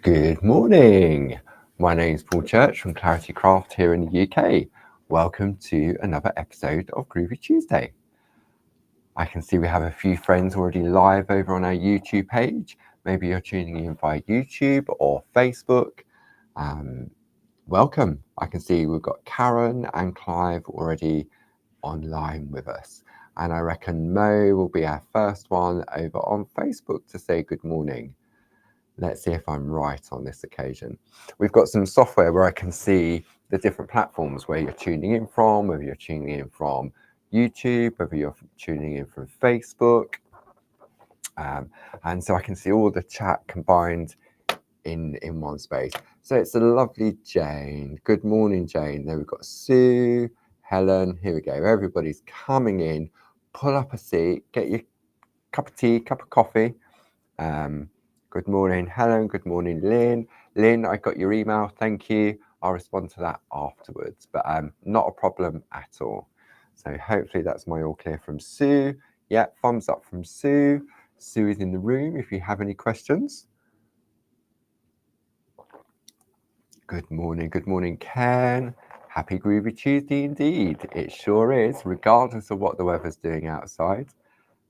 Good morning. My name's Paul Church from Clarity Craft here in the UK. Welcome to another episode of Groovi Tuesday. I can see we have a few friends already live over on our YouTube page. Maybe you're tuning in via YouTube or Facebook. Welcome. I can see we've got Karen and Clive already online with us. And I reckon Mo will be our first one over on Facebook to say good morning. Let's see if I'm right on this occasion. We've got some software where I can see the different platforms where you're tuning in from, whether you're tuning in from YouTube, whether you're tuning in from Facebook. And so I can see all the chat combined in one space. So it's a lovely Jane. Good morning, Jane. Then we've got Sue, Helen. Here we go. Everybody's coming in. Pull up a seat, get your cup of tea, cup of coffee. Good morning, Helen. Good morning, Lynn. Lynn, I got your email. Thank you. I'll respond to that afterwards, but not a problem at all. So hopefully that's my all clear from Sue. Yeah, thumbs up from Sue. Sue is in the room if you have any questions. Good morning, Ken. Happy Groovi Tuesday indeed. It sure is, regardless of what the weather's doing outside.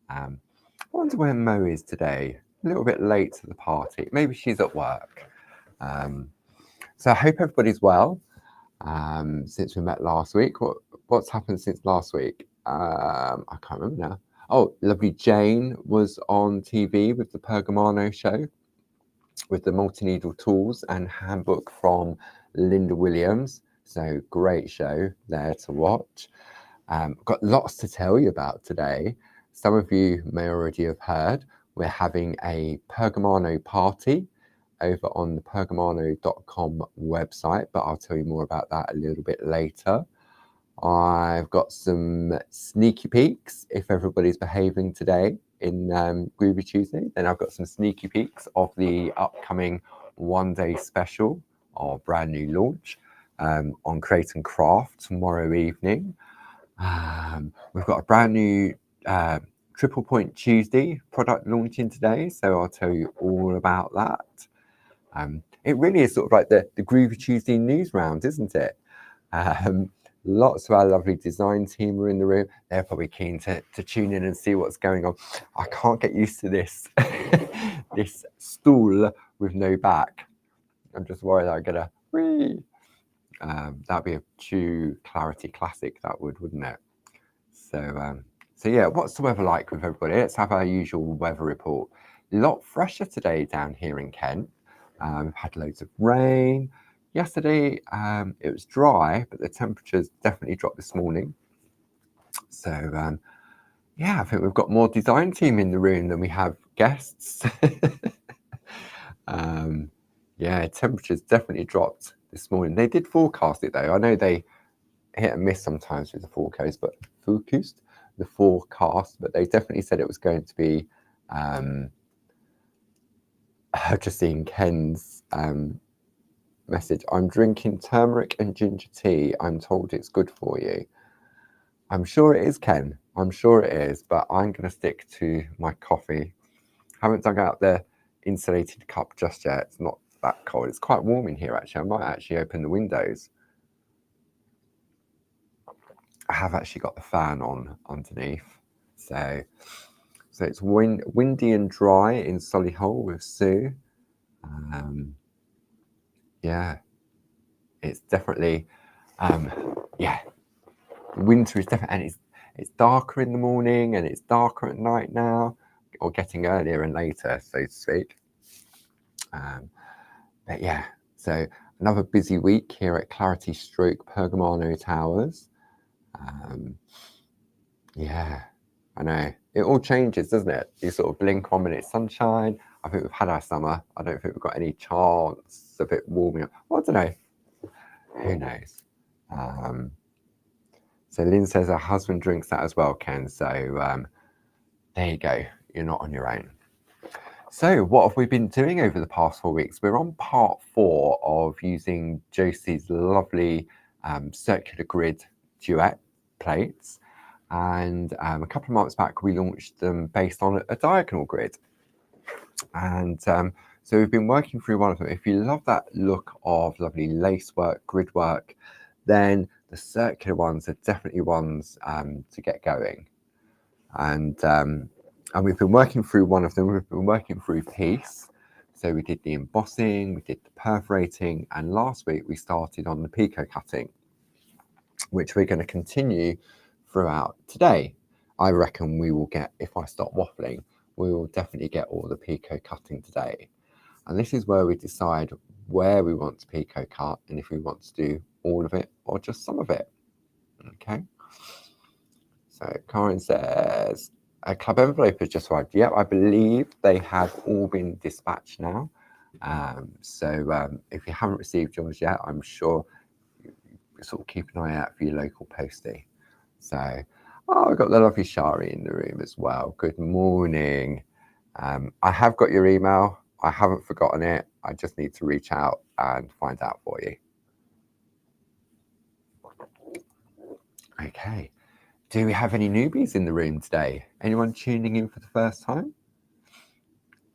I wonder where Mo is today. A little bit late to the party. Maybe she's at work. So I hope everybody's well. Since we met last week, what's happened since last week? I can't remember now. Oh, lovely Jane was on TV with the Pergamano show with the multi-needle tools and handbook from Linda Williams. So great show there to watch. Got lots to tell you about today. Some of you may already have heard we're having a Pergamano party over on the pergamano.com website, but I'll tell you more about that a little bit later. I've got some sneaky peeks if everybody's behaving today in Groovi Tuesday. Then I've got some sneaky peeks of the upcoming one-day special or brand new launch on Create and Craft tomorrow evening. We've got a brand new Triple Point Tuesday product launching today, so I'll tell you all about that. It really is sort of like the Groovi Tuesday news round, isn't it? Lots of our lovely design team are in the room. They're probably keen to tune in and see what's going on. I can't get used to this this stool with no back. I'm just worried I'm gonna that'd be a true Clarity classic, that would, wouldn't it? So yeah, what's the weather like with everybody? Let's have our usual weather report. A lot fresher today down here in Kent. We've had loads of rain. Yesterday it was dry, but the temperatures definitely dropped this morning. So yeah, I think we've got more design team in the room than we have guests. Yeah, temperatures definitely dropped this morning. They did forecast it though. I know they hit and miss sometimes with the forecast, but they definitely said it was going to be. I've just seen Ken's message. I'm drinking turmeric and ginger tea. I'm told it's good for you. I'm sure it is, Ken. I'm sure it is, but I'm going to stick to my coffee. Haven't dug out the insulated cup just yet. It's not that cold. It's quite warm in here, actually. I might actually open the windows. I have actually got the fan on underneath. So it's windy and dry in Solihull with Sue. Yeah, it's definitely, yeah, winter is definitely, and it's darker in the morning and it's darker at night now, or getting earlier and later, so to speak. But yeah, so another busy week here at Clarity Stroke Pergamano Towers. Yeah, I know. It all changes, doesn't it? You sort of blink 1 minute sunshine. I think we've had our summer. I don't think we've got any chance of it warming up. Well, I don't know. Who knows? So Lynn says her husband drinks that as well, Ken. So there you go. You're not on your own. So what have we been doing over the past 4 weeks? We're on part 4 of using Josie's lovely circular grid Duet plates. And a couple of months back, we launched them based on a diagonal grid. And so So we've been working through one of them. If you love that look of lovely lace work, grid work, then the circular ones are definitely ones to get going. And we've been working through one of them. We've been working through piece. So we did the embossing, we did the perforating, and last week we started on the picot cutting, which we're going to continue throughout today. I reckon we will get, if I stop waffling, we will definitely get all the picot cutting today. And this is where we decide where we want to picot cut and if we want to do all of it or just some of it. Okay. So Karen says, a club envelope has just arrived. Yep, I believe they have all been dispatched now. If you haven't received yours yet, I'm sure you sort of keep an eye out for your local postie. So, we've got the lovely Shari in the room as well. Good morning. I have got your email. I haven't forgotten it. I just need to reach out and find out for you. Okay. Do we have any newbies in the room today? Anyone tuning in for the first time?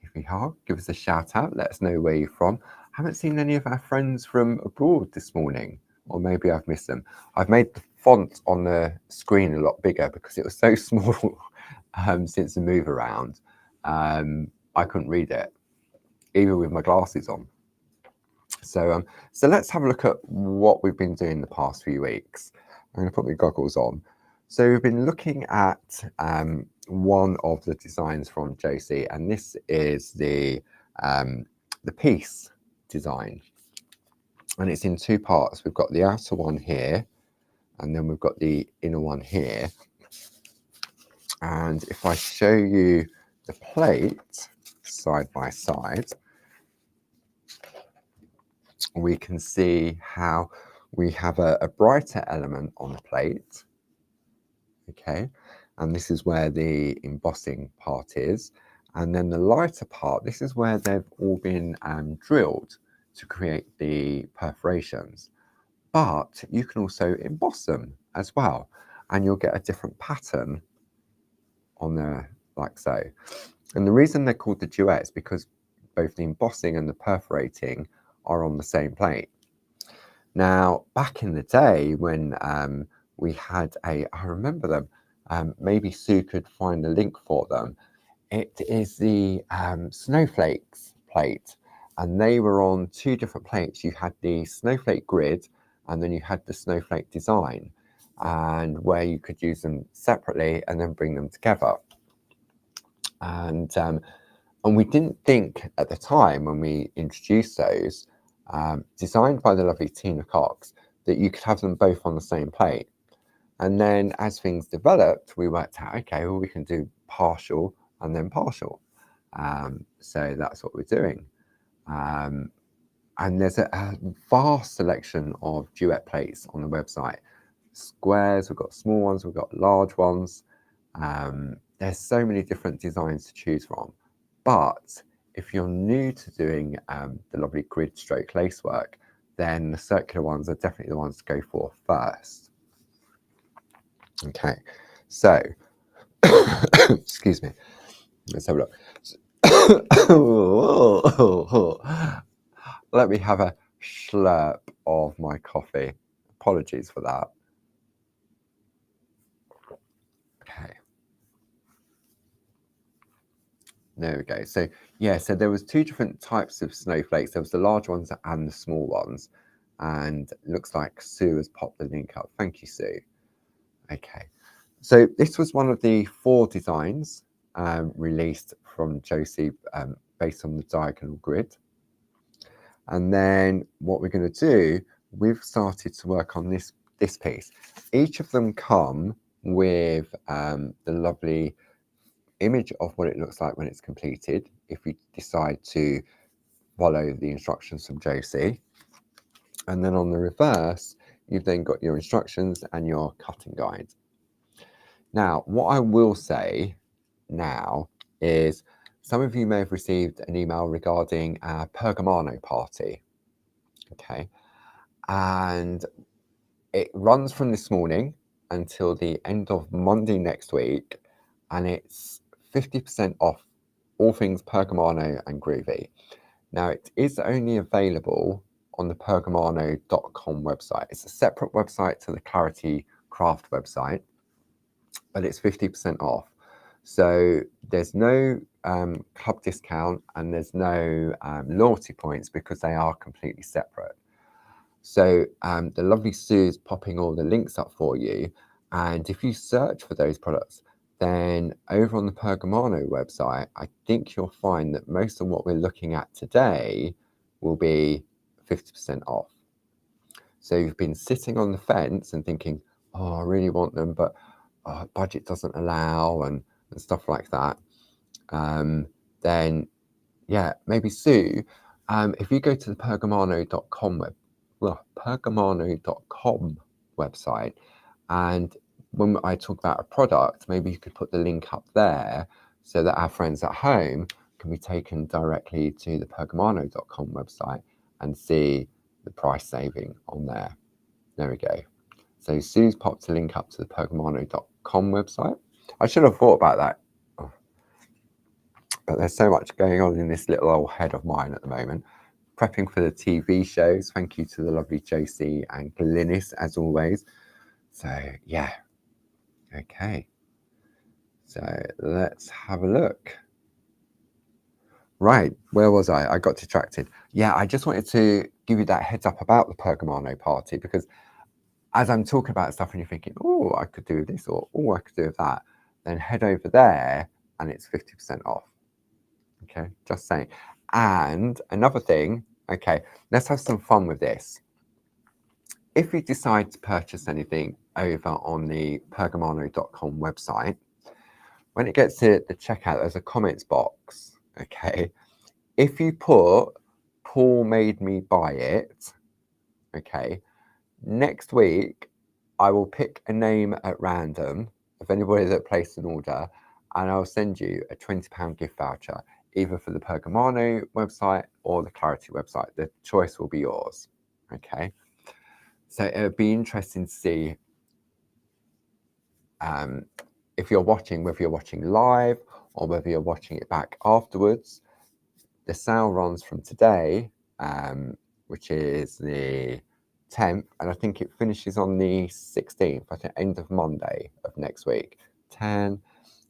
If we are, give us a shout out. Let us know where you're from. I haven't seen any of our friends from abroad this morning, or maybe I've missed them. I've made the font on the screen a lot bigger because it was so small since the move around. I couldn't read it, even with my glasses on. So let's have a look at what we've been doing the past few weeks. I'm going to put my goggles on. So we've been looking at one of the designs from Josie, and this is the piece design. And it's in two parts. We've got the outer one here, and then we've got the inner one here. And if I show you the plate side by side, we can see how we have a brighter element on the plate. Okay, and this is where the embossing part is. And then the lighter part, this is where they've all been drilled to create the perforations. But you can also emboss them as well, and you'll get a different pattern on there, like so. And the reason they're called the Duet is because both the embossing and the perforating are on the same plate. Now, back in the day when we had I remember them, maybe Sue could find the link for them. It is the snowflakes plate, and they were on two different plates. You had the snowflake grid, and then you had the snowflake design, and where you could use them separately and then bring them together. And we didn't think at the time when we introduced those, designed by the lovely Tina Cox, that you could have them both on the same plate. And then as things developed, we worked out, okay, well, we can do partial and then partial. So that's what we're doing. And there's a vast selection of Duet plates on the website. Squares, we've got small ones, we've got large ones. There's so many different designs to choose from. But if you're new to doing the lovely grid stroke lacework, then the circular ones are definitely the ones to go for first. Okay, so excuse me. Let's have a look. Let me have a slurp of my coffee. Apologies for that. Okay. There we go. So yeah, so there was two different types of snowflakes. There was the large ones and the small ones. And it looks like Sue has popped the link up. Thank you, Sue. Okay. So this was one of the 4 designs released from Josie based on the diagonal grid. And then what we're going to do, we've started to work on this piece. Each of them come with the lovely image of what it looks like when it's completed, if you decide to follow the instructions from Josie. And then on the reverse, you've then got your instructions and your cutting guide. Now, what I will say now is some of you may have received an email regarding our Pergamano party. Okay, and it runs from this morning until the end of Monday next week, and it's 50% off all things Pergamano and Groovi. Now, it is only available on the pergamano.com website. It's a separate website to the Clarity Craft website, but it's 50% off. So there's no club discount and there's no loyalty points because they are completely separate. So the lovely Sue is popping all the links up for you. And if you search for those products, then over on the Pergamano website, I think you'll find that most of what we're looking at today will be 50% off. So you've been sitting on the fence and thinking, oh, I really want them, but budget doesn't allow and stuff like that. Then, yeah, maybe Sue, if you go to the pergamano.com website, and when I talk about a product, maybe you could put the link up there so that our friends at home can be taken directly to the pergamano.com website and see the price saving on there. There we go. So Sue's popped a link up to the pergamano.com website. I should have thought about that, but there's so much going on in this little old head of mine at the moment. Prepping for the TV shows. Thank you to the lovely Josie and Glynis, as always. So, yeah. Okay. So, let's have a look. Right. Where was I? I got distracted. Yeah, I just wanted to give you that heads up about the Pergamano party, because as I'm talking about stuff and you're thinking, oh, I could do this, or oh, I could do that, then head over there and it's 50% off. Okay, just saying. And another thing, okay, let's have some fun with this. If you decide to purchase anything over on the pergamano.com website, when it gets to the checkout, there's a comments box, okay? If you put, Paul made me buy it, okay, next week, I will pick a name at random of anybody that placed an order, and I'll send you a £20 gift voucher, either for the Pergamano website or the Clarity website. The choice will be yours, okay? So it would be interesting to see if you're watching, whether you're watching live or whether you're watching it back afterwards. The sale runs from today, which is the 10th, and I think it finishes on the 16th, at the end of Monday of next week. 10,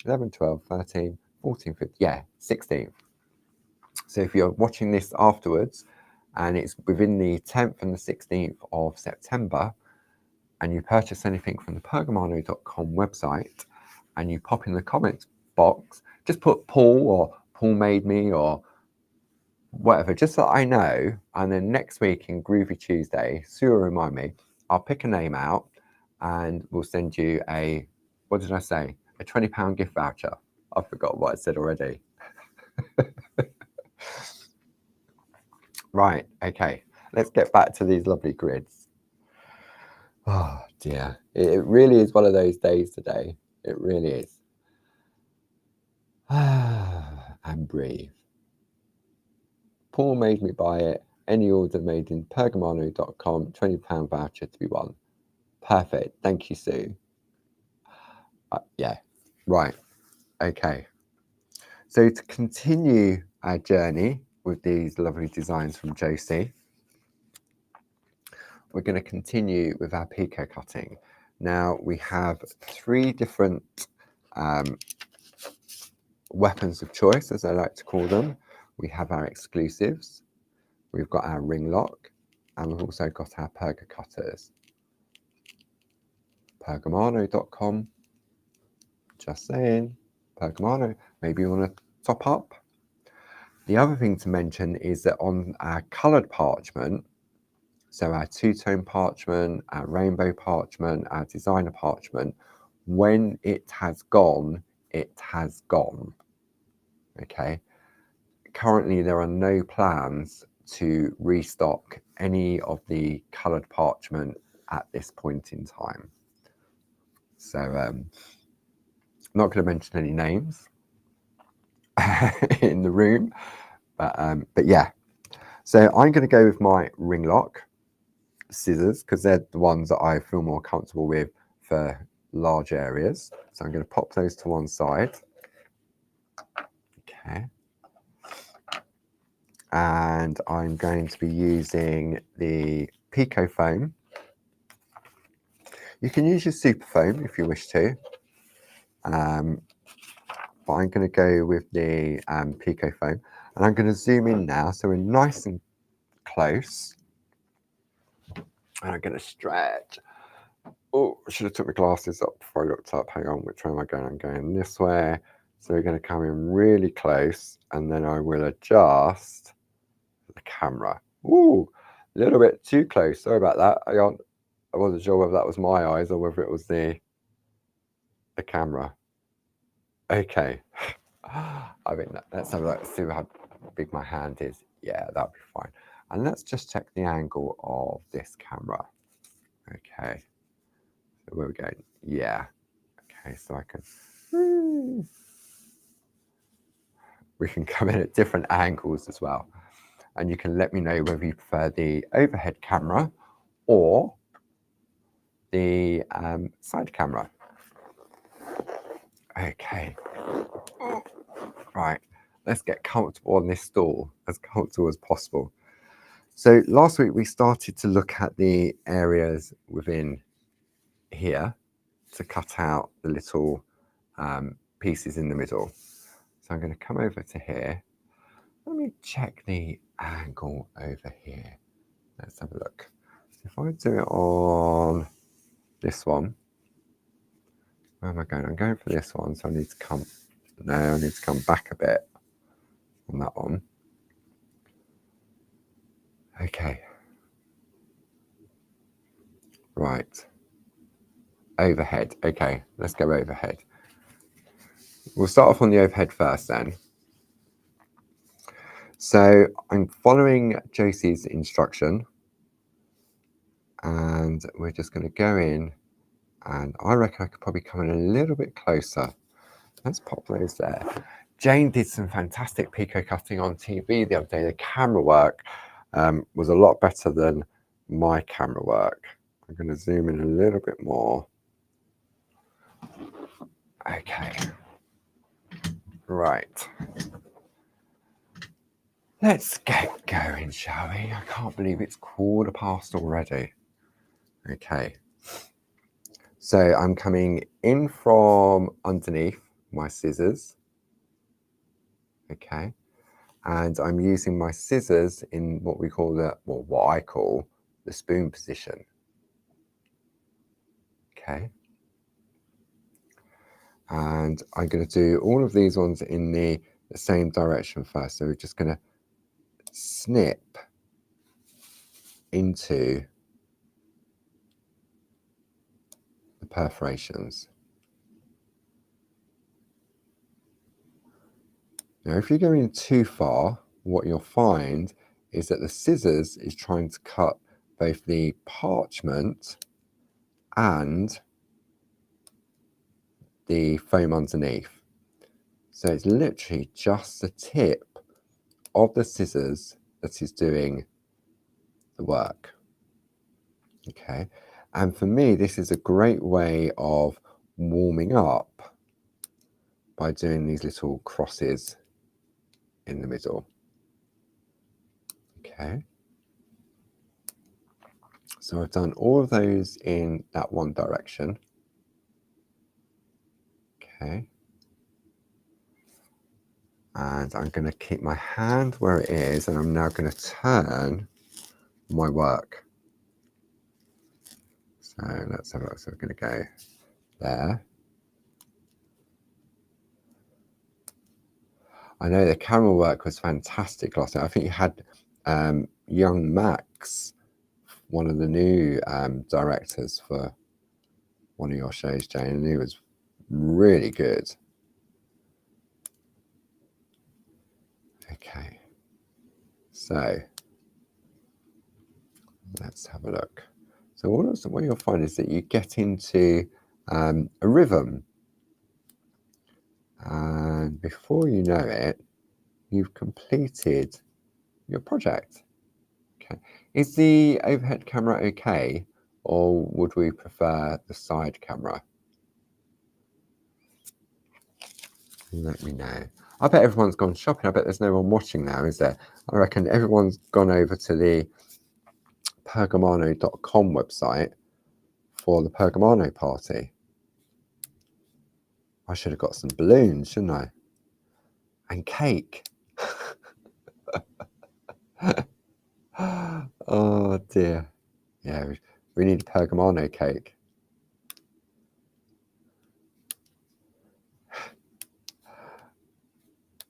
11, 12, 13, 14, 15, yeah, 16th. So if you're watching this afterwards and it's within the 10th and the 16th of September, and you purchase anything from the pergamano.com website and you pop in the comments box, just put Paul or Paul made me or whatever, just so I know. And then next week in Groovi Tuesday, Sue will remind me, I'll pick a name out and we'll send you a, what did I say? A £20 gift voucher. I forgot what I said already. Right, okay, let's get back to these lovely grids. Oh dear, it really is one of those days today. It really is. And breathe. Paul made me buy it. Any order made in pergamano.com, £20 voucher to be won. Perfect. Thank you, Sue. Yeah, right. Okay. So to continue our journey with these lovely designs from Josie, we're going to continue with our pico cutting. Now we have 3 different weapons of choice, as I like to call them. We have our exclusives, we've got our ring lock, and we've also got our perga cutters. Pergamano.com, just saying, Pergamano, maybe you want to top up. The other thing to mention is that on our coloured parchment, so our two-tone parchment, our rainbow parchment, our designer parchment, when it has gone, it has gone. Okay. Currently, there are no plans to restock any of the coloured parchment at this point in time. So, I'm not going to mention any names in the room, but yeah. So I'm going to go with my ring lock scissors because they're the ones that I feel more comfortable with for large areas. So I'm going to pop those to one side. Okay. and I'm going to be using the Pico foam. You can use your super foam if you wish to, but I'm going to go with the Pico foam, and I'm going to zoom in now so we're nice and close, and I'm going to stretch. Oh, I should have took my glasses up before I looked up. Hang on, which way am I going? I'm going this way. So we're going to come in really close, and then I will adjust the camera. Ooh, a little bit too close. Sorry about that. I wasn't sure whether that was my eyes or whether it was the camera. Okay. I think let's have a look, see how big my hand is. Yeah, that'll be fine. And let's just check the angle of this camera. Okay. So where are we going? Yeah. Okay, so I can... We can come in at different angles as well. And you can let me know whether you prefer the overhead camera or the side camera. Okay. Right, let's get comfortable on this stool, as comfortable as possible. So last week we started to look at the areas within here to cut out the little pieces in the middle. So I'm going to come over to here. Let me check the angle over here. Let's have a look. If I do it on this one, where am I going? I'm going for this one, so I need to come, no, I need to come back a bit on that one. Okay. Right. Overhead. Okay, let's go overhead. We'll start off on the overhead first then. So I'm following Josie's instruction, and we're just going to go in, and I reckon I could probably come in a little bit closer. Let's pop those there. Jane did some fantastic pico cutting on TV the other day. The camera work was a lot better than my camera work. I'm going to zoom in a little bit more. Okay. Right. Let's get going, shall we? I can't believe it's 1:15 already. Okay. So I'm coming in from underneath my scissors. Okay. And I'm using my scissors in what we call what I call the spoon position. Okay. And I'm going to do all of these ones in the same direction first. So we're just going to snip into the perforations. Now, if you're going too far, what you'll find is that the scissors is trying to cut both the parchment and the foam underneath. So it's literally just the tip of the scissors that is doing the work. Okay, and for me, this is a great way of warming up by doing these little crosses in the middle. Okay, so I've done all of those in that one direction. Okay, and I'm going to keep my hand where it is, and I'm now going to turn my work. So let's have a look. So we're going to go there. I know the camera work was fantastic last night. I think you had young Max, one of the new directors for one of your shows, Jane, and he was really good. Okay, so let's have a look. So what you'll find is that you get into a rhythm, and before you know it, you've completed your project. Okay, is the overhead camera okay, or would we prefer the side camera? Let me know. I bet everyone's gone shopping. I bet there's no one watching now, is there? I reckon everyone's gone over to the Pergamano.com website for the Pergamano party. I should have got some balloons, shouldn't I? And cake. Oh dear. Yeah, we need a Pergamano cake.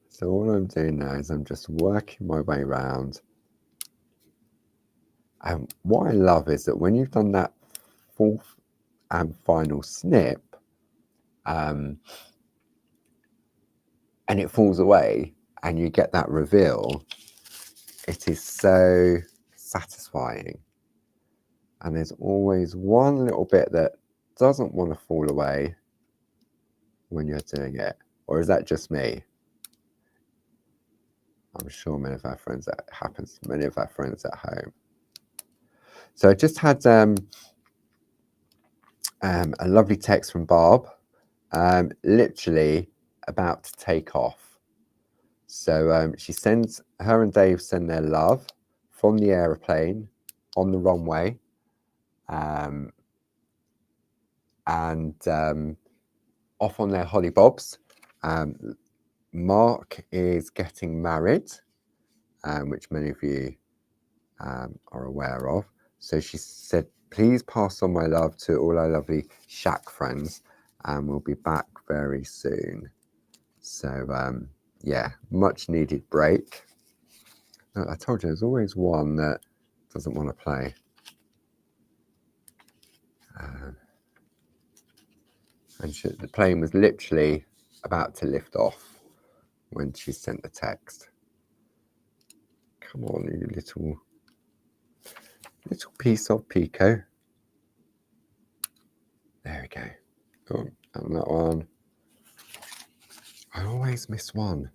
So all I'm doing now is I'm just working my way around. And what I love is that when you've done that fourth and final snip, and it falls away and you get that reveal, it is so satisfying. And there's always one little bit that doesn't want to fall away when you're doing it. Or is that just me? I'm sure many of our friends, that happens to many of our friends at home. So I just had a lovely text from Barb, literally about to take off. So she sends, her and Dave send their love from the aeroplane on the runway, and off on their hollybobs. Mark is getting married, which many of you are aware of. So she said, please pass on my love to all our lovely Shack friends, and we'll be back very soon. So yeah, much needed break. I told you there's always one that doesn't want to play. And the plane was literally about to lift off when she sent the text. Come on, you little piece of Pico. There we go. Oh, and that one. I always miss one.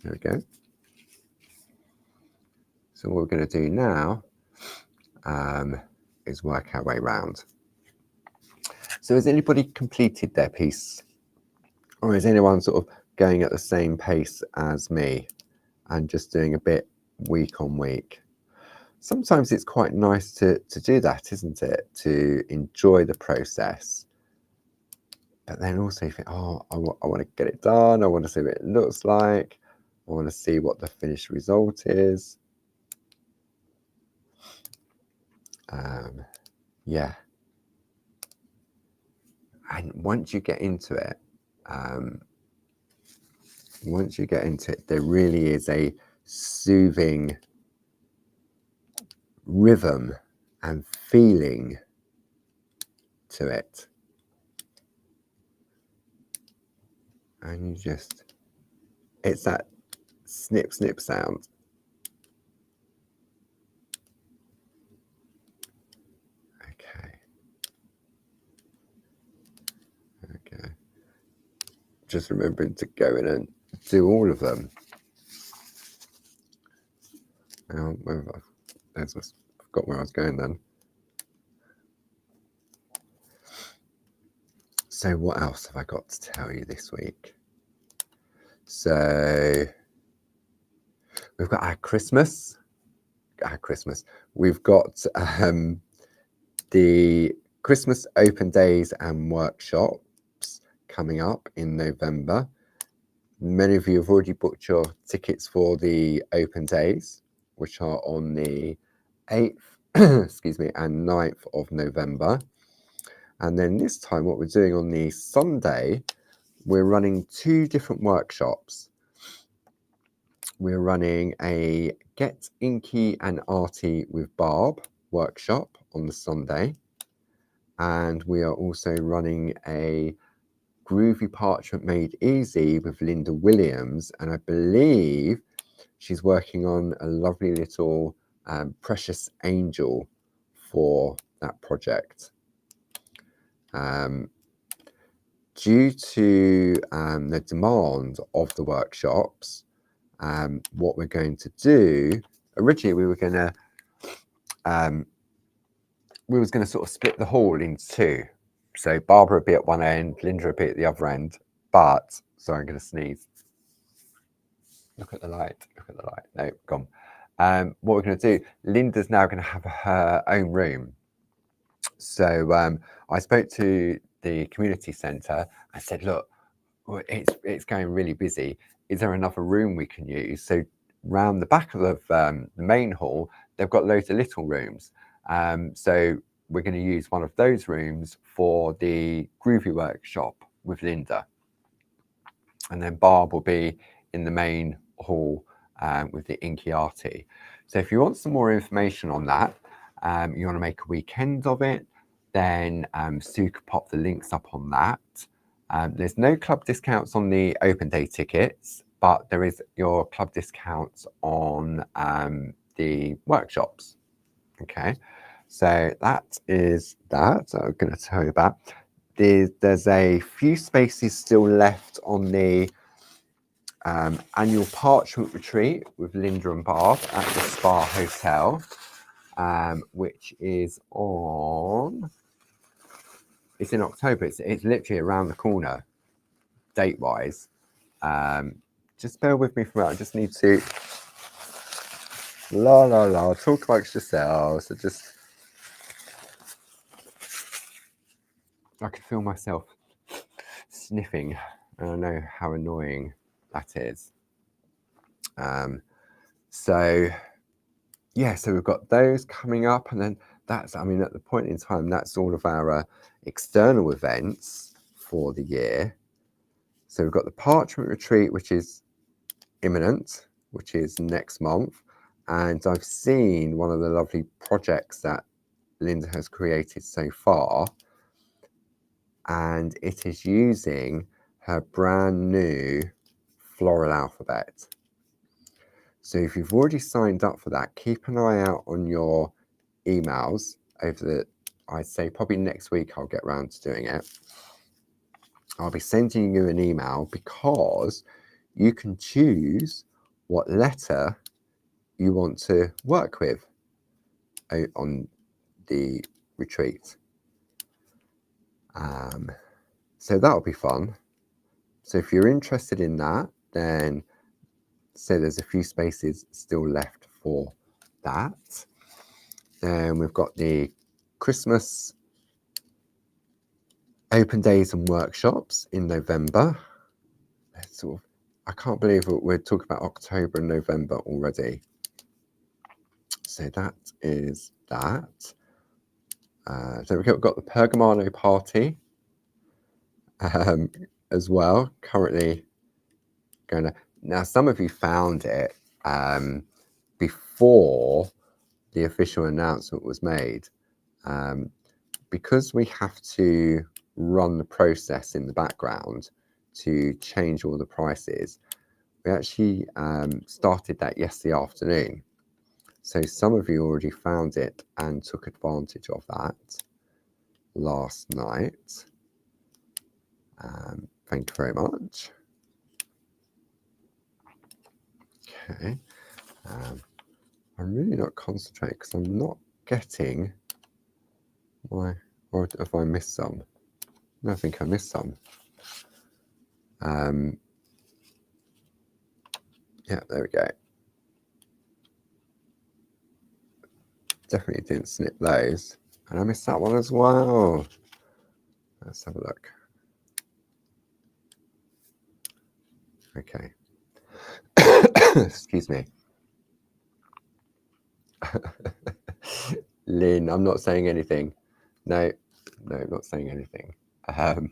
There we go. So what we're going to do now is work our way around. So has anybody completed their piece? Or is anyone sort of going at the same pace as me and just doing a bit week on week? Sometimes it's quite nice to do that, isn't it? To enjoy the process. But then also you think, oh, I want to get it done. I want to see what it looks like. I want to see what the finished result is. Yeah. And once you get into it, there really is a soothing rhythm and feeling to it. And you just, it's that snip, snip sound. Okay. Just remembering to go in and do all of them. I forgot where I was going then. So what else have I got to tell you this week? So we've got our Christmas. We've got the Christmas open days and workshops coming up in November. Many of you have already booked your tickets for the open days, which are on the 8th, excuse me, and 9th of November. And then this time, what we're doing on the Sunday, we're running 2 different workshops. We're running a Get Inky and Arty with Barb workshop on the Sunday. And we are also running a Groovy Parchment Made Easy with Linda Williams. And I believe she's working on a lovely little precious angel for that project. Due to the demand of the workshops, what we're going to do, originally we were going to sort of split the hall into 2. So Barbara would be at one end, Linda would be at the other end, But, sorry, I'm going to sneeze. Look at the light. Look at the light. No, gone. What we're going to do, Linda's now going to have her own room. So I spoke to the community centre. I said, look, it's going really busy. Is there another room we can use? So round the back of the main hall, they've got loads of little rooms. So we're going to use one of those rooms for the Groovi workshop with Linda. And then Barb will be in the main hall with the Inky Arty. So if you want some more information on that, you want to make a weekend of it, then Sue could pop the links up on that. There's no club discounts on the open day tickets, but there is your club discounts on the workshops. Okay, so that is that. I'm going to tell you about. There's a few spaces still left on the annual parchment retreat with Linda and Barb at the Spa Hotel, which is on. It's in October. It's literally around the corner, date-wise. Just bear with me for a minute. I just need to talk amongst yourselves. So just, I can feel myself sniffing, and I know how annoying that is. So we've got those coming up, and then that's, I mean, at the point in time, that's all of our external events for the year. So we've got the Parchment Retreat, which is imminent, which is next month. And I've seen one of the lovely projects that Linda has created so far. And it is using her brand new floral alphabet. So if you've already signed up for that, keep an eye out on your emails over the, I'd say probably next week I'll get around to doing it. I'll be sending you an email because you can choose what letter you want to work with on the retreat. So that'll be fun. So if you're interested in that, then say there's a few spaces still left for that. Then we've got the Christmas open days and workshops in November. Sort of, I can't believe we're talking about October and November already. So that is that. So we've got the Pergamano party as well. Currently going to, now some of you found it before the official announcement was made. Because we have to run the process in the background to change all the prices, we actually started that yesterday afternoon. So some of you already found it and took advantage of that last night. Thank you very much. Okay. I'm really not concentrating because I'm not getting my, or have I missed some? No, I think I missed some. Yeah, there we go. Definitely didn't snip those. And I missed that one as well. Let's have a look. Okay. Excuse me. Lynn, I'm not saying anything. No, not saying anything. Okay.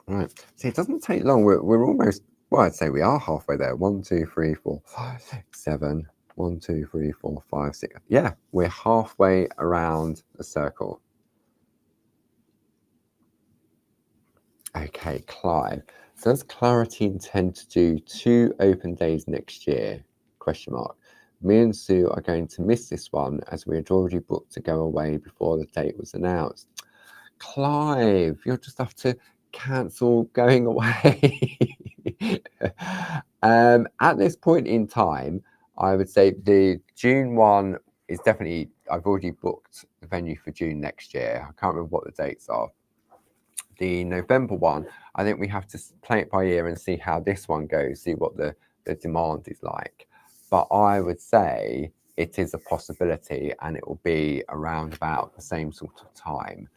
Right. See, it doesn't take long. We're almost, well, I'd say we are halfway there. 1, 2, 3, 4, 5, 6, 7. 1, 2, 3, 4, 5, 6. Yeah, we're halfway around the circle. Okay, Clive. So does Clarity intend to do 2 open days next year? Question mark. Me and Sue are going to miss this one as we had already booked to go away before the date was announced. Clive, you'll just have to cancel going away. At this point in time, I would say the June one is definitely, I've already booked the venue for June next year. I can't remember what the dates are. The November one, I think we have to play it by ear and see how this one goes, see what the demand is like. But I would say it is a possibility, and it will be around about the same sort of time.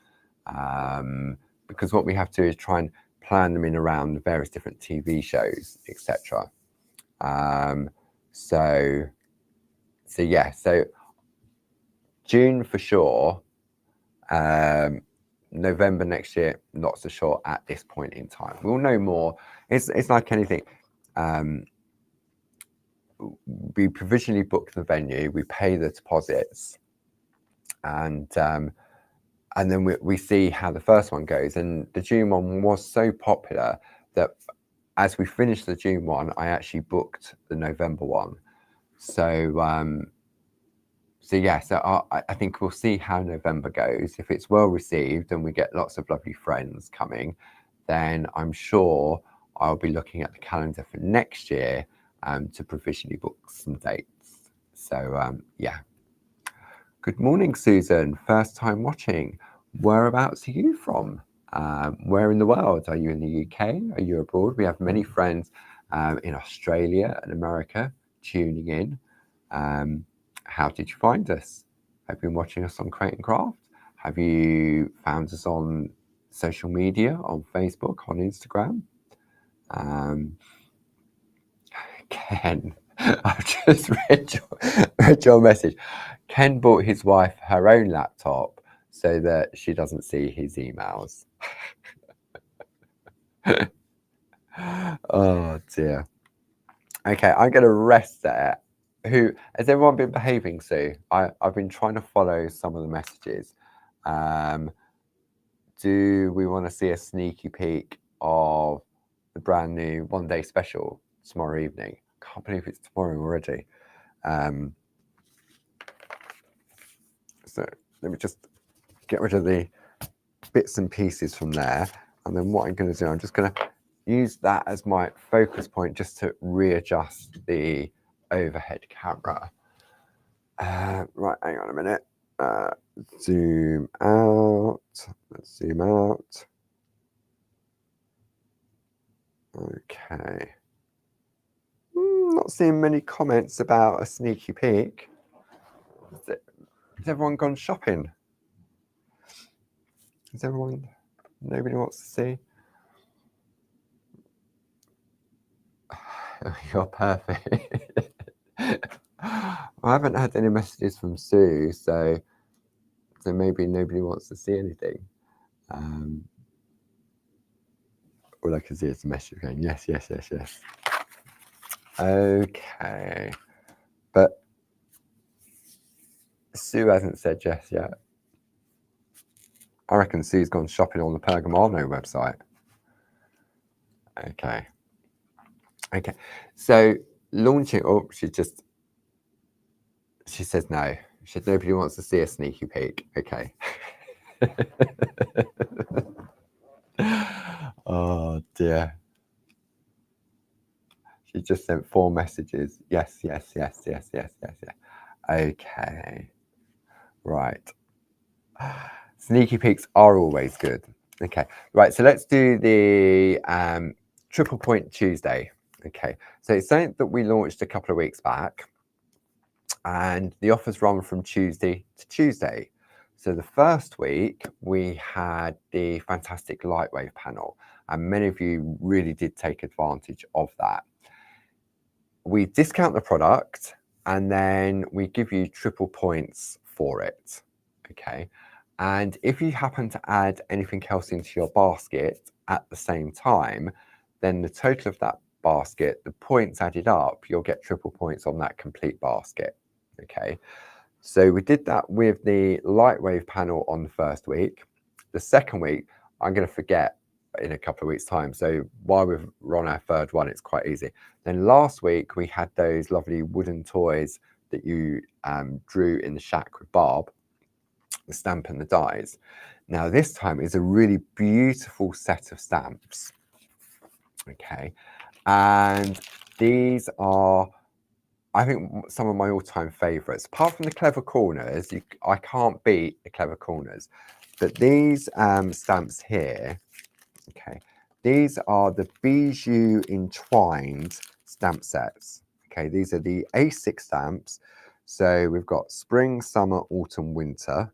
Because what we have to do is try and plan them in around the various different TV shows, etc. So yeah, so June for sure. November next year, not so sure at this point in time. We'll know more. It's like anything. We provisionally book the venue, we pay the deposits, and then we see how the first one goes. And the June one was so popular that as we finished the June one, I actually booked the November one. So yeah, so I think we'll see how November goes. If it's well received and we get lots of lovely friends coming, then I'm sure I'll be looking at the calendar for next year to provisionally book some dates. So yeah. Good morning, Susan. First time watching. Whereabouts are you from? Where in the world? Are you in the UK? Are you abroad? We have many friends in Australia and America tuning in. How did you find us? Have you been watching us on Create and Craft? Have you found us on social media, on Facebook, on Instagram? Ken, I've just read your message. Ken bought his wife her own laptop so that she doesn't see his emails. Oh dear. Okay, I'm going to rest there. Who has everyone been behaving, Sue? I've been trying to follow some of the messages. Do we want to see a sneaky peek of the brand new one-day special tomorrow evening? Can't believe it's tomorrow already. So let me just get rid of the bits and pieces from there. And then what I'm going to do, I'm just going to use that as my focus point just to readjust the overhead camera. Right, hang on a minute. Zoom out. Let's zoom out. Okay. Not seeing many comments about a sneaky peek. Has everyone gone shopping? Has everyone? Nobody wants to see? You're perfect. I haven't had any messages from Sue, so maybe nobody wants to see anything. All I can see is a message going, yes. Okay. But Sue hasn't said yes yet. I reckon Sue's gone shopping on the Pergamano website. Okay. So launching, she says no. She said nobody wants to see a sneaky peek. Okay. Oh dear. She just sent 4 messages. Yes. Okay. Right. Sneaky peeks are always good. Okay. Right. So let's do the Triple Point Tuesday. Okay. So it's something that we launched a couple of weeks back, and the offers run from Tuesday to Tuesday. So the first week we had the fantastic Lightwave panel, and many of you really did take advantage of that. We discount the product and then we give you triple points for it. Okay. And if you happen to add anything else into your basket at the same time, then the total of that basket, the points added up, you'll get triple points on that complete basket. Okay. So we did that with the Lightwave panel on the first week. The second week, I'm going to forget in a couple of weeks' time. So while we're on our third one, it's quite easy. Then last week, we had those lovely wooden toys that you drew in the shack with Barb, the stamp and the dies. Now this time is a really beautiful set of stamps. Okay. And these are, I think some of my all-time favourites, apart from the clever corners, I can't beat the clever corners. But these stamps here, okay, these are the Bijou entwined stamp sets. Okay, these are the A6 stamps. So we've got spring, summer, autumn, winter.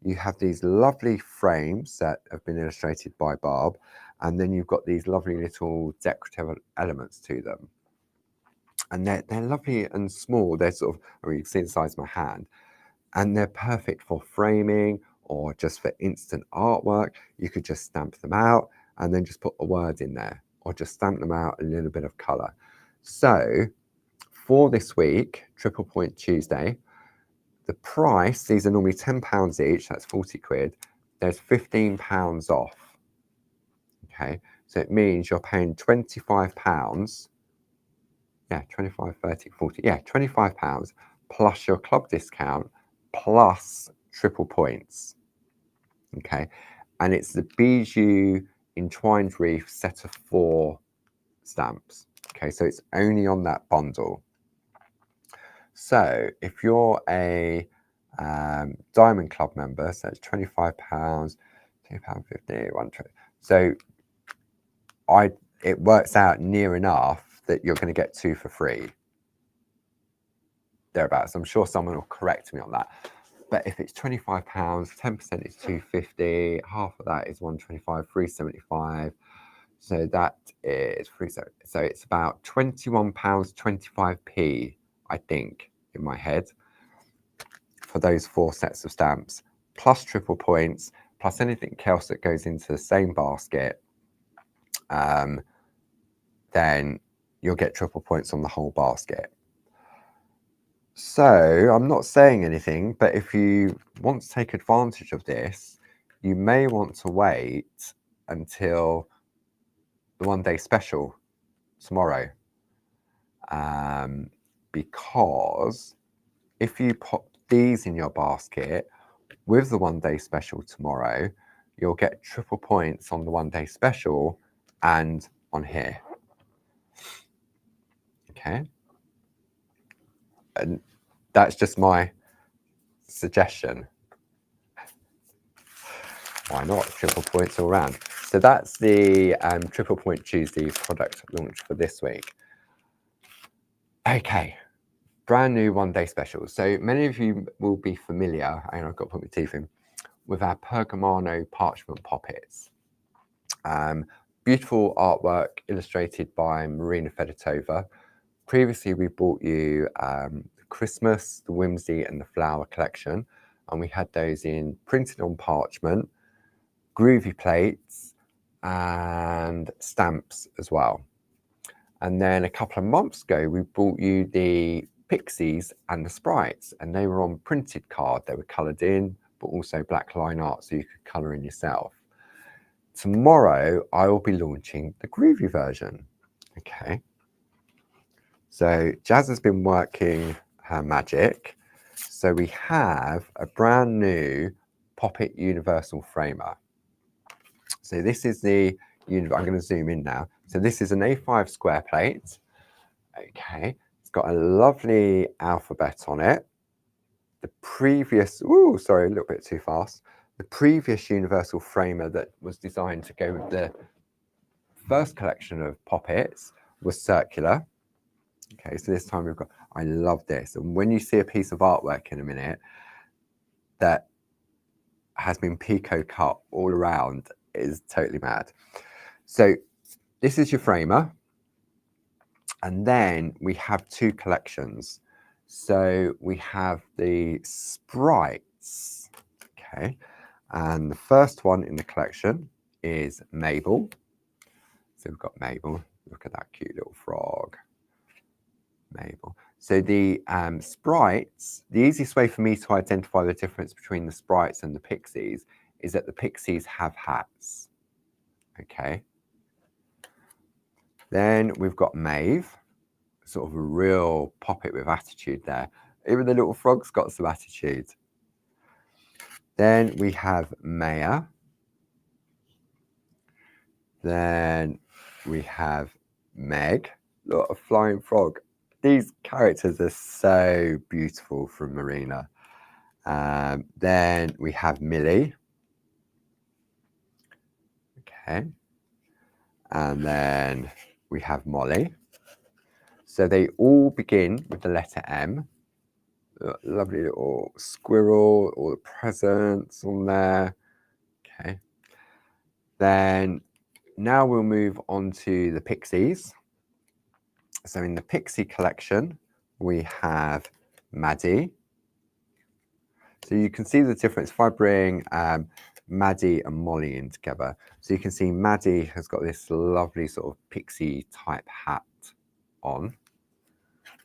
You have these lovely frames that have been illustrated by Barb, and then you've got these lovely little decorative elements to them. And they're lovely and small. They're sort of, I mean, you can see the size of my hand, and they're perfect for framing or just for instant artwork. You could just stamp them out and then just put a word in there, or just stamp them out a little bit of colour. So for this week, Triple Point Tuesday, the price, these are normally £10 each, that's 40 quid. There's £15 off. Okay, so it means you're paying £25. Yeah, 25, 30, 40. Yeah, £25 plus your club discount plus triple points. Okay, and it's the Bijou entwined reef set of 4 stamps. Okay, so it's only on that bundle. So if you're a Diamond Club member, so it's £25, £2.50, £1.20. So it works out near enough that you're going to get 2 for free. Thereabouts. I'm sure someone will correct me on that. But if it's £25, 10% is £2.50, half of that is £1.25, £3.75. So that is £3.70. So it's about £21.25p, I think, in my head, for those 4 sets of stamps, plus triple points, plus anything else that goes into the same basket. Then you'll get triple points on the whole basket. So I'm not saying anything, but if you want to take advantage of this, you may want to wait until the one-day special tomorrow, because if you pop these in your basket with the one-day special tomorrow, you'll get triple points on the one-day special and on here. Okay, and that's just my suggestion. Why not? Triple points all round. So that's the Triple Point Tuesday product launch for this week. Okay, brand new one-day specials. So many of you will be familiar, and I've got to put my teeth in, with our Pergamano parchment poppets. Beautiful artwork illustrated by Marina Fedotova. Previously, we brought you the Christmas, the Whimsy, and the Flower collection, and we had those in printed on parchment, Groovi plates, and stamps as well. And then a couple of months ago, we brought you the Pixies and the Sprites, and they were on printed card. They were coloured in, but also black line art, so you could colour in yourself. Tomorrow, I will be launching the Groovi version. Okay. So Jazz has been working her magic. So we have a brand new Poppet Universal Framer. So this is the, I'm going to zoom in now. So this is an A5 square plate. Okay, it's got a lovely alphabet on it. The previous, sorry, a little bit too fast. The previous Universal Framer that was designed to go with the first collection of Poppets was circular. Okay, so this time we've got, I love this. And when you see a piece of artwork in a minute that has been picot cut all around, it is totally mad. So this is your framer. And then we have 2 collections. So we have the Sprites, okay. And the first one in the collection is Mabel. So we've got Mabel. Look at that cute little frog. Mabel. So the Sprites, the easiest way for me to identify the difference between the Sprites and the Pixies is that the Pixies have hats. Okay. Then we've got Maeve, sort of a real poppet with attitude there. Even the little frog's got some attitude. Then we have Maya. Then we have Meg. Look, a flying frog. these characters are so beautiful from Marina. Then we have Millie. Okay. And then we have Molly. So they all begin with the letter M. Lovely little squirrel, all the presents on there. Okay. Then now we'll move on to the Pixies. So in the Pixie collection, we have Maddie. So you can see the difference if I bring Maddie and Molly in together. So you can see Maddie has got this lovely sort of pixie type hat on.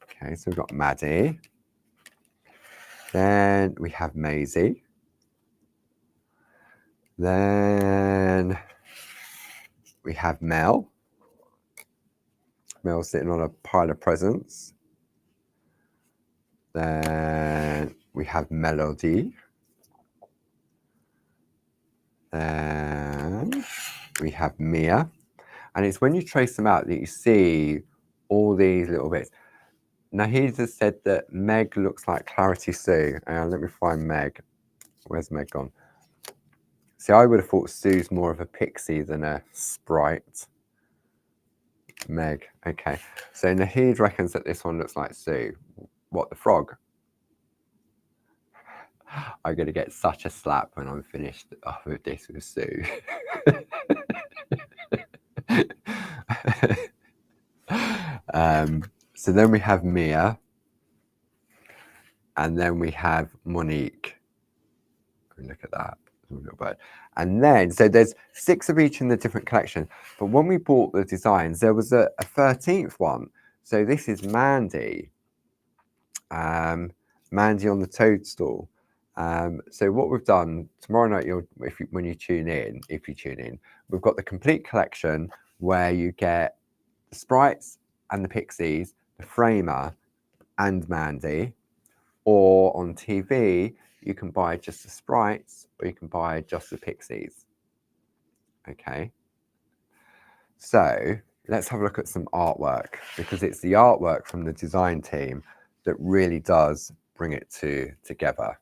Okay, so we've got Maddie. Then we have Maisie. Then we have Mel. Mel sitting on a pile of presents. Then we have Melody. Then we have Mia. And it's when you trace them out that you see all these little bits. Now, he just said that Meg looks like Clarity Sue. Let me find Meg. Where's Meg gone? See, I would have thought Sue's more of a pixie than a sprite. Meg, okay. So Nahid reckons that this one looks like Sue. What, the frog? I'm going to get such a slap when I'm finished off with this with Sue. So then we have Mia. And then we have Monique. Look at that. Little bird. And then, so there's 6 of each in the different collection. But when we bought the designs, there was a 13th one. So this is Mandy. Mandy on the toadstool. So what we've done tomorrow night, when you tune in, we've got the complete collection where you get the sprites and the pixies, the framer and Mandy. Or on TV, you can buy just the sprites, or you can buy just the pixies. Okay. So let's have a look at some artwork, because it's the artwork from the design team that really does bring it together.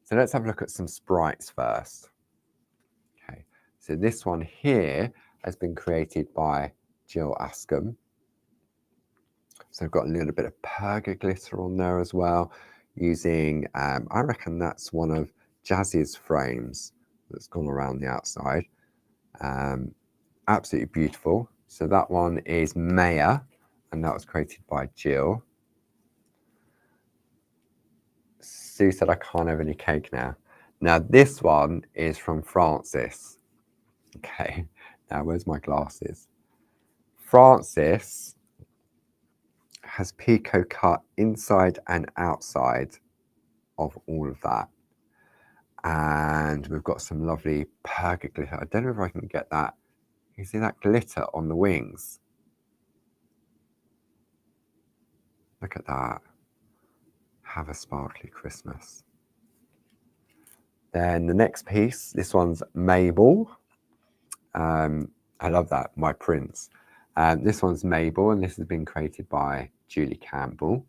So let's have a look at some sprites first. Okay. So this one here has been created by Jill Ascombe. So I've got a little bit of perga glitter on there as well, using, I reckon that's one of Jazz's frames that's gone around the outside. Absolutely beautiful. So that one is Maya, and that was created by Jill. Sue said I can't have any cake now. Now this one is from Francis. Okay, now where's my glasses? Francis has Pico cut inside and outside of all of that. And we've got some lovely perga glitter. I don't know if I can get that. You see that glitter on the wings? Look at that. Have a sparkly Christmas. Then the next piece, this one's Mabel. I love that, my prince. This one's Mabel, and this has been created by Julie Campbell.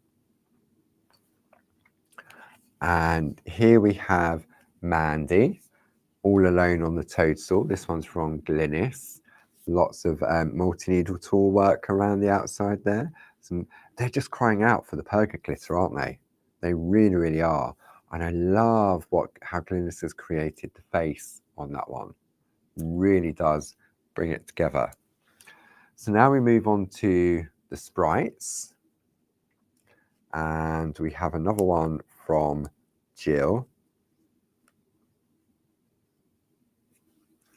And here we have Mandy, all alone on the toadstool. This one's from Glynis. Lots of multi-needle tool work around the outside there. They're just crying out for the perga glitter, aren't they? They really, really are. And I love how Glynis has created the face on that one. Really does bring it together. So now we move on to the sprites. And we have another one from Jill.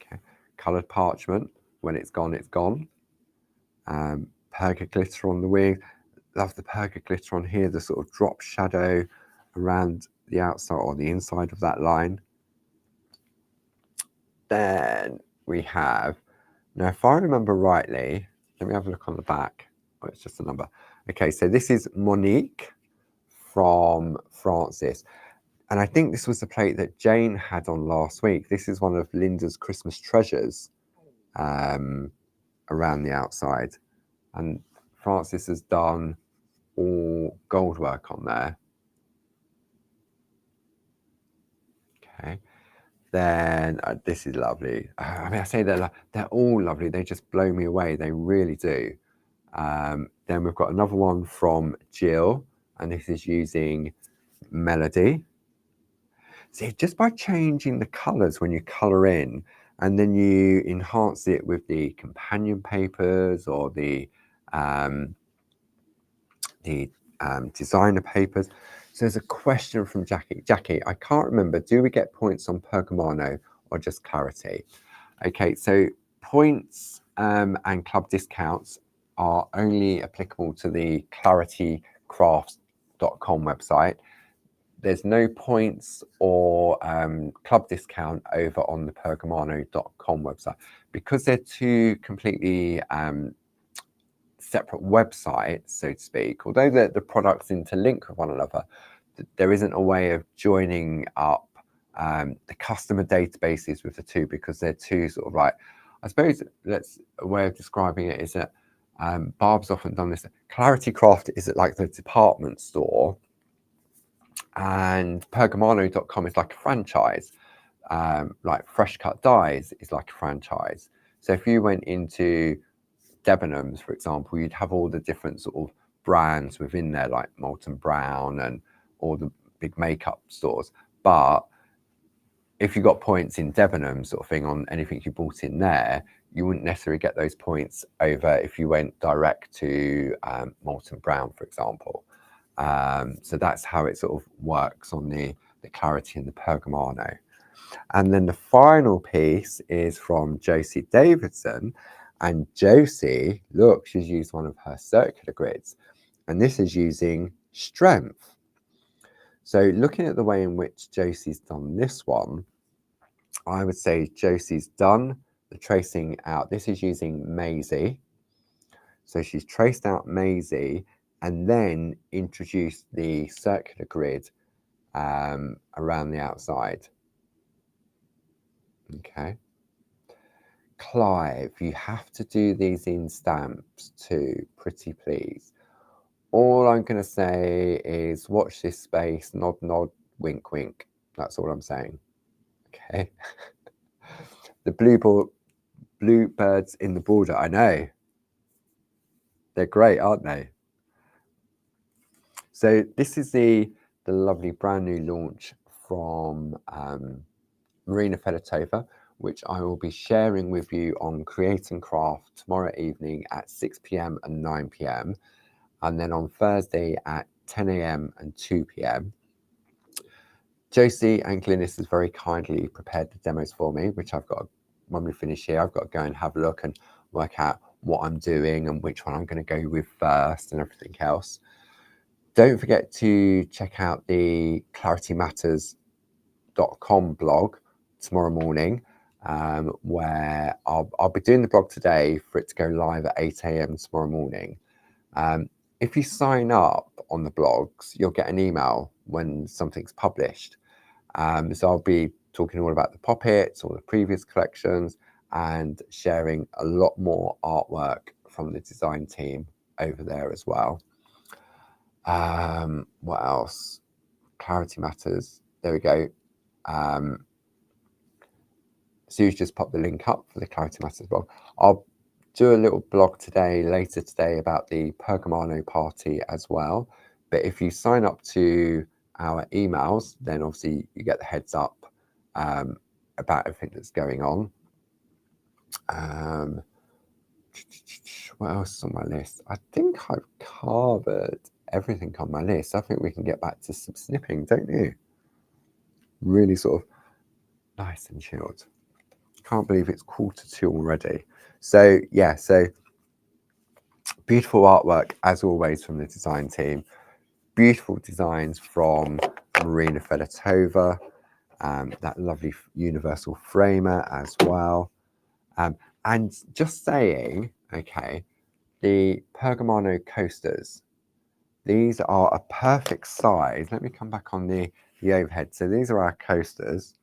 Okay. Coloured parchment. When it's gone, it's gone. Perga glitter on the wing. Love the perga glitter on here, the sort of drop shadow around the outside or the inside of that line. Then we have, now if I remember rightly, let me have a look on the back. Oh, it's just a number. Okay, so this is Monique from Francis. And I think this was the plate that Jane had on last week. This is one of Linda's Christmas treasures around the outside. And Francis has done all gold work on there. Okay. Then this is lovely. I mean, I say they're all lovely. They just blow me away. They really do. Then we've got another one from Jill, and this is using Melody. See, just by changing the colours when you colour in, and then you enhance it with the companion papers or the designer papers. So there's a question from Jackie. Jackie, I can't remember, do we get points on Pergamano or just Clarity? Okay, so points and club discounts are only applicable to the claritycrafts.com website. There's no points or club discount over on the pergamano.com website because they're two completely separate websites, so to speak. Although the products interlink with one another, there isn't a way of joining up the customer databases with the two because they're two sort of like, I suppose a way of describing it is that Barb's often done this. Clarity Craft is like the department store, and Pergamano.com is like a franchise. Like Fresh Cut Dyes is like a franchise. So if you went into Debenhams, for example, you'd have all the different sort of brands within there, like Molton Brown and all the big makeup stores. But if you got points in Debenhams sort of thing on anything you bought in there, you wouldn't necessarily get those points over if you went direct to Molton Brown, for example. So that's how it sort of works on the Clarity and the Pergamano. And then the final piece is from Josie Davidson. And Josie, look, she's used one of her circular grids. And this is using Strength. So looking at the way in which Josie's done this one, I would say Josie's done the tracing out. This is using Maisie. So she's traced out Maisie and then introduced the circular grid around the outside. Okay. Clive, you have to do these in stamps too, pretty please. All I'm going to say is watch this space, nod, nod, wink, wink. That's all I'm saying. Okay. The bluebirds in the border, I know. They're great, aren't they? So this is the lovely brand new launch from Marina Fedotova, which I will be sharing with you on Create and Craft tomorrow evening at 6 p.m. and 9 p.m. and then on Thursday at 10 a.m. and 2 p.m. Josie and Glynis has very kindly prepared the demos for me, which I've got, when we finish here, I've got to go and have a look and work out what I'm doing and which one I'm going to go with first and everything else. Don't forget to check out the claritymatters.com blog tomorrow morning, where I'll be doing the blog today for it to go live at 8 a.m. tomorrow morning. If you sign up on the blogs, you'll get an email when something's published. So I'll be talking all about the poppets, all the previous collections, and sharing a lot more artwork from the design team over there as well. What else? Clarity Matters. There we go. Sue's just popped the link up for the Clarity Matters blog. I'll do a little blog later today about the Pergamano party as well. But if you sign up to our emails, then obviously you get the heads up about everything that's going on. What else is on my list? I think I've covered everything on my list. I think we can get back to some snipping, don't you? Really sort of nice and chilled. Can't believe it's 1:45 already. So yeah, so beautiful artwork as always from the design team. Beautiful designs from Marina Fedotova, that lovely universal framer as well. And just saying, okay, the Pergamano coasters, these are a perfect size. Let me come back on the overhead. So these are our coasters.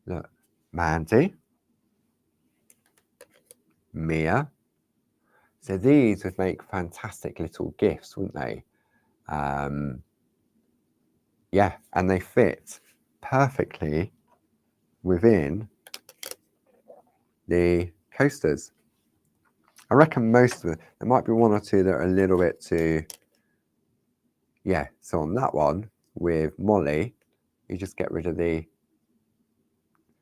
Look, Mandy, Mia, So these would make fantastic little gifts, wouldn't they? Yeah, and they fit perfectly within the coasters. I reckon most of them, there might be one or two that are a little bit too, yeah. So on that one with Molly, you just get rid of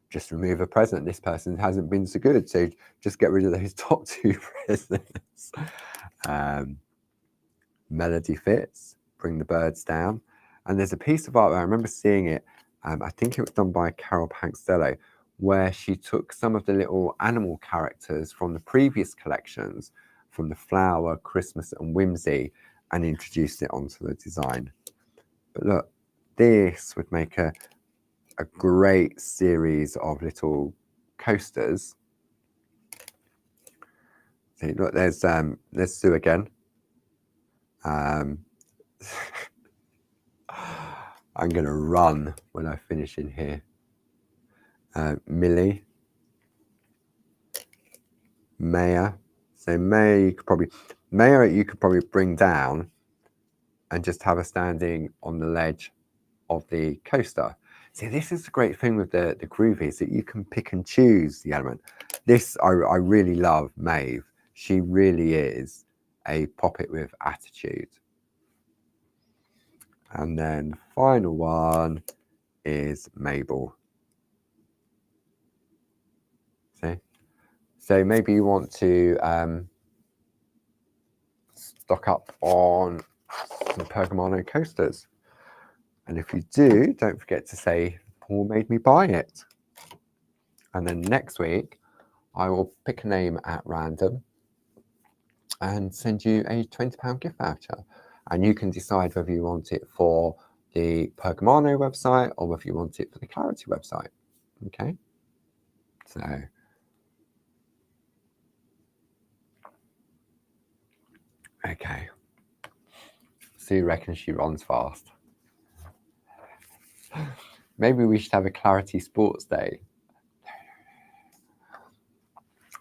just remove a present. This person hasn't been so good, so just get rid of those top two presents. Melody fits, bring the birds down. And there's a piece of art, I remember seeing it, I think it was done by Carol Pankstello, where she took some of the little animal characters from the previous collections, from the Flower, Christmas and Whimsy, and introduced it onto the design. But look, this would make a great series of little coasters. See, look, there's Sue again. I'm going to run when I finish in here. Millie, Maya. So Maya, you could probably bring down and just have her standing on the ledge of the coaster. See, this is the great thing with the Groovies, that you can pick and choose the element. This, I really love Maeve. She really is a poppet with attitude. And then the final one is Mabel. See? So maybe you want to stock up on some Pergamano coasters. And if you do, don't forget to say, Paul made me buy it. And then next week, I will pick a name at random and send you a £20 gift voucher. And you can decide whether you want it for the Pergamano website or whether you want it for the Clarity website. Okay? So, okay. Sue reckons she runs fast. Maybe we should have a Clarity Sports Day.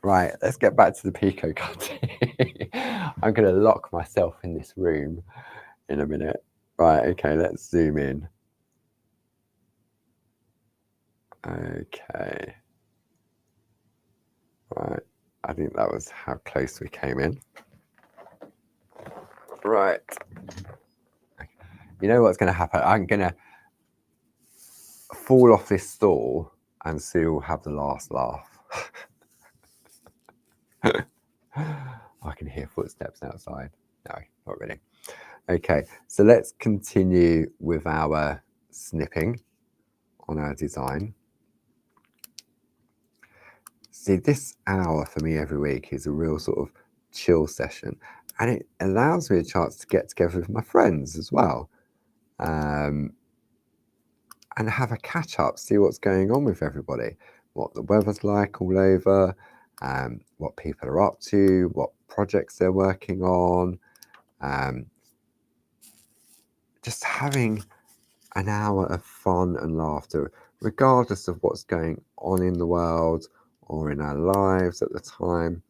Right, let's get back to the Pico cutting. I'm going to lock myself in this room in a minute. Right, okay, let's zoom in. Okay. Right, I think that was how close we came in. Right. You know what's going to happen? I'm going to fall off this stool and Sue will have the last laugh. I can hear footsteps outside. No, not really. Okay, so let's continue with our snipping on our design. See, this hour for me every week is a real sort of chill session, and it allows me a chance to get together with my friends as well, and have a catch up, see what's going on with everybody, what the weather's like all over, what people are up to, what projects they're working on, just having an hour of fun and laughter, regardless of what's going on in the world or in our lives at the time.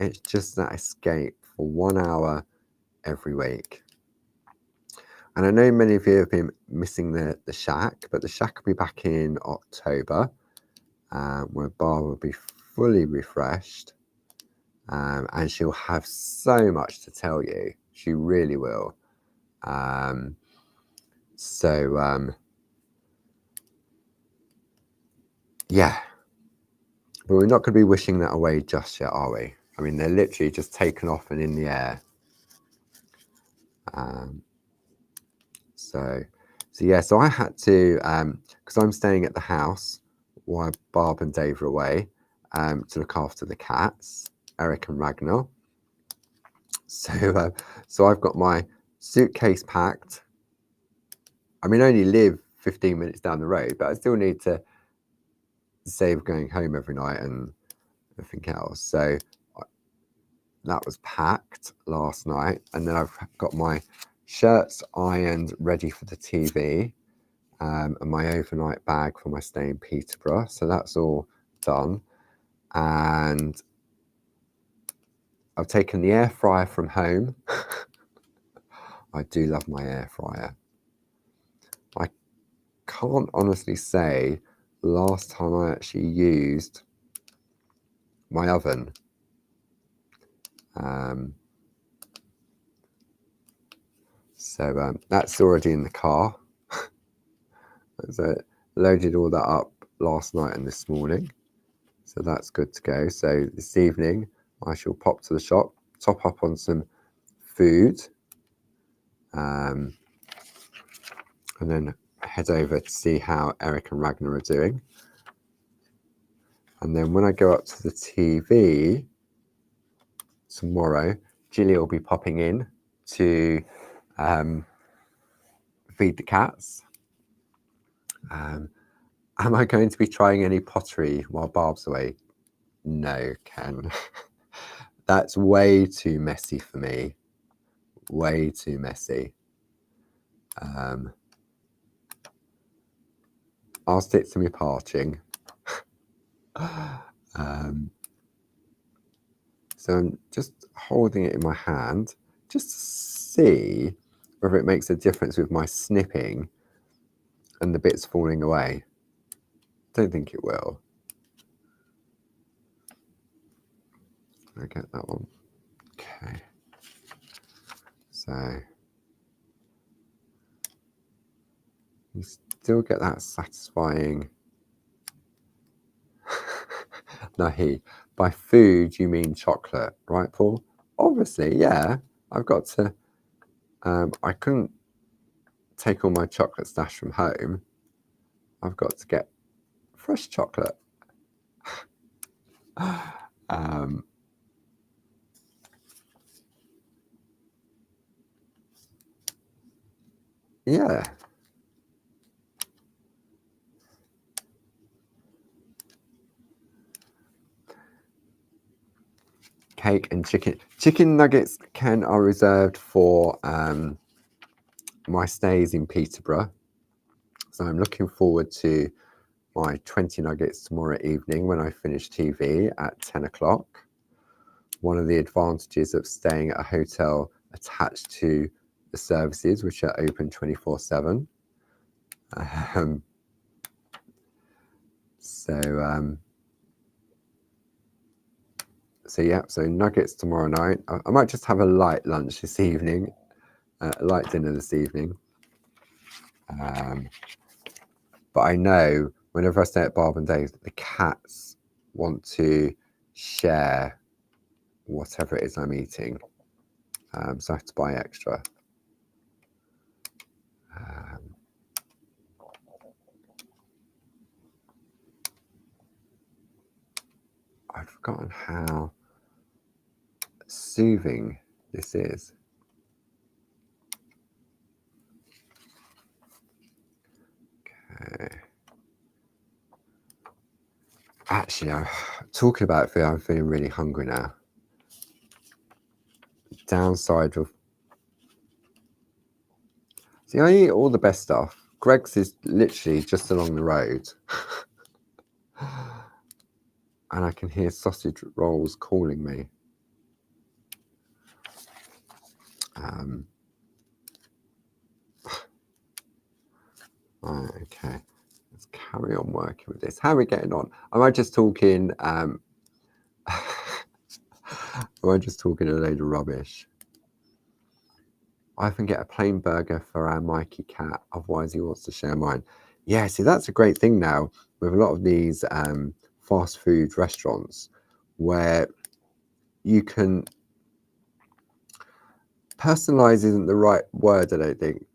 It's just that escape for 1 hour every week. And I know many of you have been missing the shack, but the shack will be back in October, where Bar will be fully refreshed, and she'll have so much to tell you. She really will. Yeah, but we're not going to be wishing that away just yet, are we? I mean, they're literally just taken off and in the air. So yeah, so I had to, because I'm staying at the house while Barb and Dave are away, to look after the cats, Eric and Ragnar. So I've got my suitcase packed. I mean, I only live 15 minutes down the road, but I still need to save going home every night and everything else. So that was packed last night, and then I've got my shirts ironed ready for the TV, and my overnight bag for my stay in Peterborough. So that's all done. And I've taken the air fryer from home. I do love my air fryer. I can't honestly say last time I actually used my oven. So that's already in the car. So loaded all that up last night and this morning. So that's good to go. So this evening I shall pop to the shop, top up on some food, and then head over to see how Eric and Ragnar are doing. And then when I go up to the TV tomorrow, Gilly will be popping in to feed the cats. Am I going to be trying any pottery while Barb's away? No, Ken. That's way too messy for me. Way too messy. I'll stick to my parching. So I'm just holding it in my hand just to see whether it makes a difference with my snipping and the bits falling away. Don't think it will. I get that one. Okay. So you still get that satisfying. No, by food you mean chocolate, right, Paul? Obviously, yeah. I've got to. I couldn't take all my chocolate stash from home. I've got to get fresh chocolate. Yeah. Cake and chicken. Chicken nuggets, Ken, are reserved for my stays in Peterborough. So I'm looking forward to my 20 nuggets tomorrow evening when I finish TV at 10 o'clock. One of the advantages of staying at a hotel attached to the services, which are open 24/7. So yeah, so nuggets tomorrow night. I might just have a light lunch this evening, a light dinner this evening. But I know whenever I stay at Barb and Dave's, the cats want to share whatever it is I'm eating. So I have to buy extra. I've forgotten how soothing this is. Okay. Actually, talking about food, I'm feeling really hungry now. Downside of... See, I eat all the best stuff. Greg's is literally just along the road. And I can hear sausage rolls calling me. Right, okay, let's carry on working with this. How are we getting on? Am I just talking? Am I just talking a load of rubbish? I often get a plain burger for our Mikey cat, otherwise he wants to share mine. Yeah, see, that's a great thing now with a lot of these fast food restaurants where you can... Personalize isn't the right word, I don't think.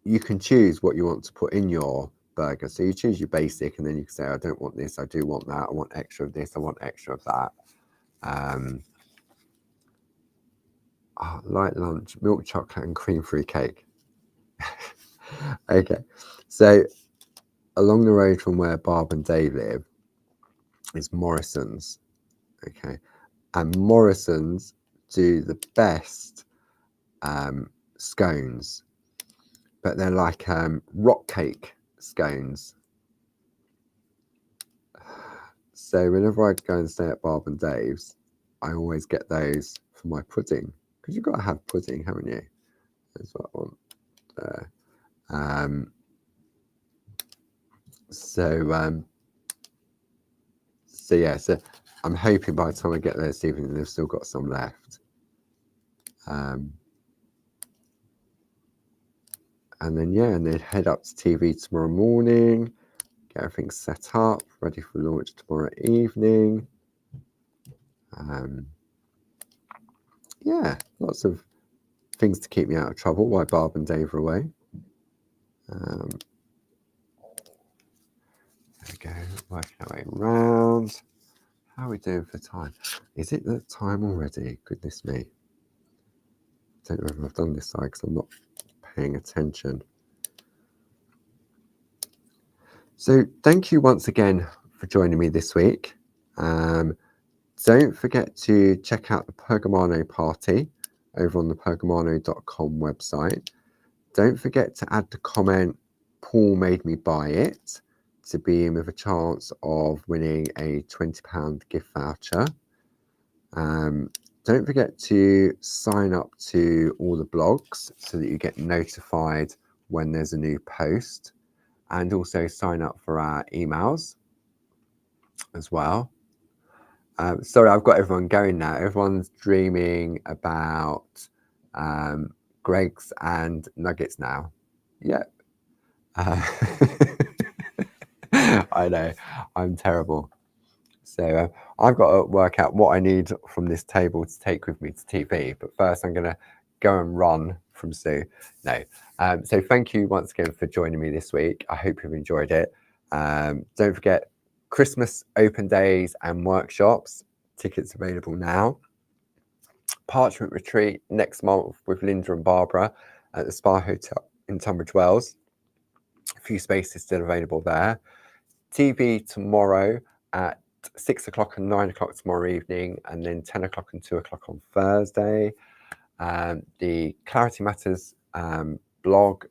You can choose what you want to put in your burger. So you choose your basic, and then you can say, I don't want this, I do want that, I want extra of this, I want extra of that. Light lunch, milk chocolate and cream-free cake. Okay, so along the road from where Barb and Dave live is Morrison's. Okay, and Morrison's do the best scones, but they're like rock cake scones. So whenever I go and stay at Barb and Dave's, I always get those for my pudding, because you've got to have pudding, haven't you? That's what I want there. So yeah, so I'm hoping by the time I get there this evening, they've still got some left. And then yeah, and then head up to TV tomorrow morning, get everything set up, ready for launch tomorrow evening. Yeah, lots of things to keep me out of trouble while Barb and Dave are away. There we go, working our way round. How are we doing for time? Is it that time already? Goodness me. I don't know if I've done this side because I'm not paying attention. So thank you once again for joining me this week. Don't forget to check out the Pergamano party over on the pergamano.com website. Don't forget to add the comment, Paul made me buy it, to be in with a chance of winning a £20 gift voucher. Don't forget to sign up to all the blogs so that you get notified when there's a new post, and also sign up for our emails as well. Sorry, I've got everyone going now. Everyone's dreaming about Greggs and nuggets now. Yep. I know, I'm terrible. So I've got to work out what I need from this table to take with me to TV. But first, I'm going to go and run from Sue. No. So thank you once again for joining me this week. I hope you've enjoyed it. Don't forget, Christmas open days and workshops. Tickets available now. Parchment retreat next month with Linda and Barbara at the Spa Hotel in Tunbridge Wells. A few spaces still available there. TV tomorrow at 6 o'clock and 9 o'clock tomorrow evening, and then 10 o'clock and 2 o'clock on Thursday. The Clarity Matters blog,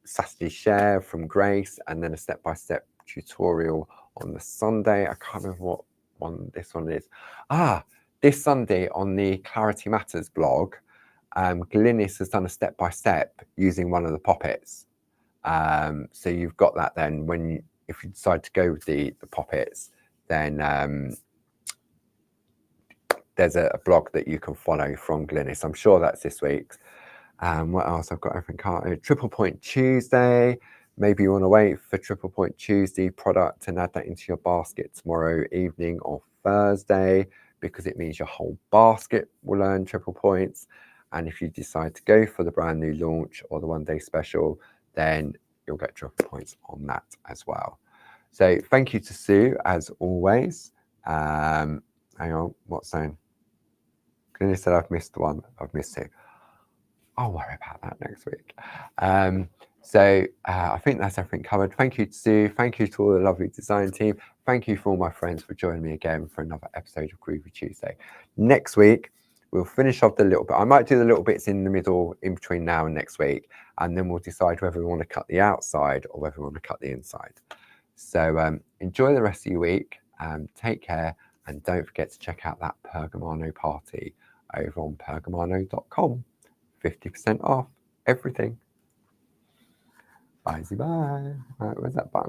Saturday share from Grace, and then a step-by-step tutorial on the Sunday. I can't remember what one this one is. This Sunday on the Clarity Matters blog, Glynis has done a step-by-step using one of the poppets. So you've got that then when if you decide to go with the poppets, then there's a blog that you can follow from Glynis. I'm sure that's this week's. What else? I've got everything. Triple Point Tuesday. Maybe you want to wait for Triple Point Tuesday product and add that into your basket tomorrow evening or Thursday, because it means your whole basket will earn triple points. And if you decide to go for the brand new launch or the 1 day special, then you'll get triple points on that as well. So thank you to Sue as always. Hang on, what's saying? Glennie said I've missed one. I've missed two. I'll worry about that next week. So I think that's everything covered. Thank you to Sue. Thank you to all the lovely design team. Thank you for all my friends for joining me again for another episode of Groovi Tuesday. Next week, we'll finish off the little bit. I might do the little bits in the middle, in between now and next week, and then we'll decide whether we want to cut the outside or whether we want to cut the inside. So enjoy the rest of your week. Take care, and don't forget to check out that Pergamano party over on pergamano.com. 50% off everything. Bye. Right, where's that button?